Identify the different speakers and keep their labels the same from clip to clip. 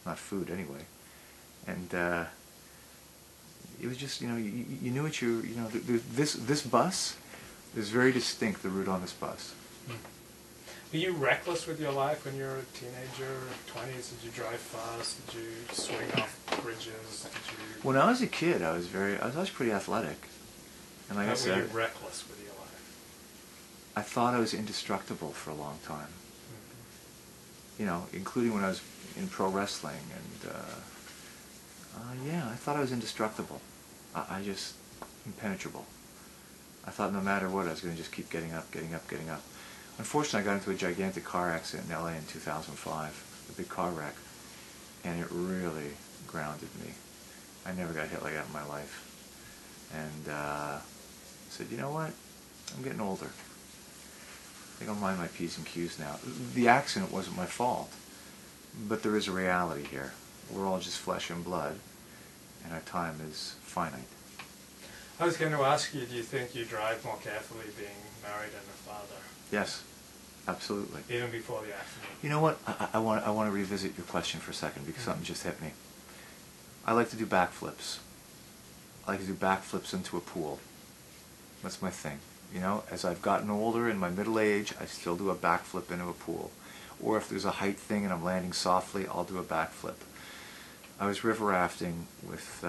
Speaker 1: not food anyway. And it was just, you knew what this bus is very distinct, the route on this bus.
Speaker 2: Were you reckless with your life when you were a teenager, 20s? Did you drive fast? Did you swing off bridges? Did you...
Speaker 1: When I was a kid, I was pretty athletic. And like I said,
Speaker 2: were you reckless with your life?
Speaker 1: I thought I was indestructible for a long time. Including when I was in pro wrestling, and yeah, I thought I was indestructible. I just impenetrable. I thought no matter what, I was going to just keep getting up. Unfortunately, I got into a gigantic car accident in LA in 2005, a big car wreck, and it really grounded me. I never got hit like that in my life. And I said, you know what? I'm getting older. I think I'll mind my P's and Q's now. The accident wasn't my fault, but there is a reality here. We're all just flesh and blood, and our time is finite.
Speaker 2: I was going to ask you, do you think you drive more carefully being married and a father?
Speaker 1: Yes, absolutely.
Speaker 2: Even before the accident?
Speaker 1: You know what? I want to revisit your question for a second, because something just hit me. I like to do backflips. I like to do backflips into a pool. That's my thing. As I've gotten older, in my middle age, I still do a backflip into a pool. Or if there's a height thing and I'm landing softly, I'll do a backflip. I was river rafting with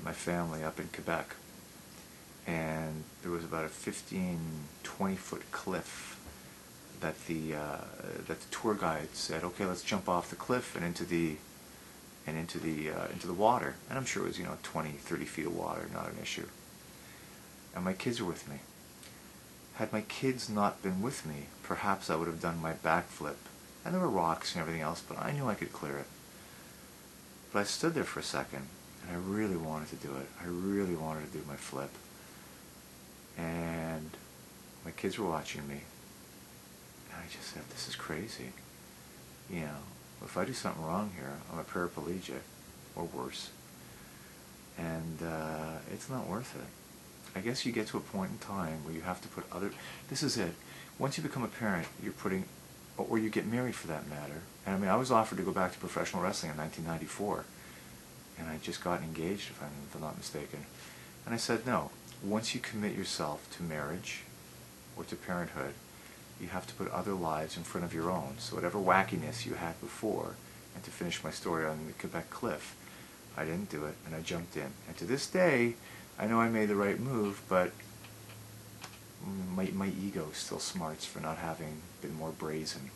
Speaker 1: my family up in Quebec, and there was about a 15-20-foot cliff that the tour guide said, okay, let's jump off the cliff and into the water. And I'm sure it was 20-30 feet of water, not an issue. And my kids were with me. Had my kids not been with me, perhaps I would have done my backflip. And there were rocks and everything else, but I knew I could clear it. But I stood there for a second, and I really wanted to do it. I really wanted to do my flip. And my kids were watching me. And I just said, this is crazy. If I do something wrong here, I'm a paraplegic, or worse. And it's not worth it. I guess you get to a point in time where you have to put this is it. Once you become a parent, you're putting, or you get married for that matter. And I was offered to go back to professional wrestling in 1994. And I just got engaged, if I'm not mistaken. And I said, no. Once you commit yourself to marriage or to parenthood, you have to put other lives in front of your own. So whatever wackiness you had before, and to finish my story on the Quebec cliff, I didn't do it, and I jumped in. And to this day, I know I made the right move, but my ego still smarts for not having been more brazen.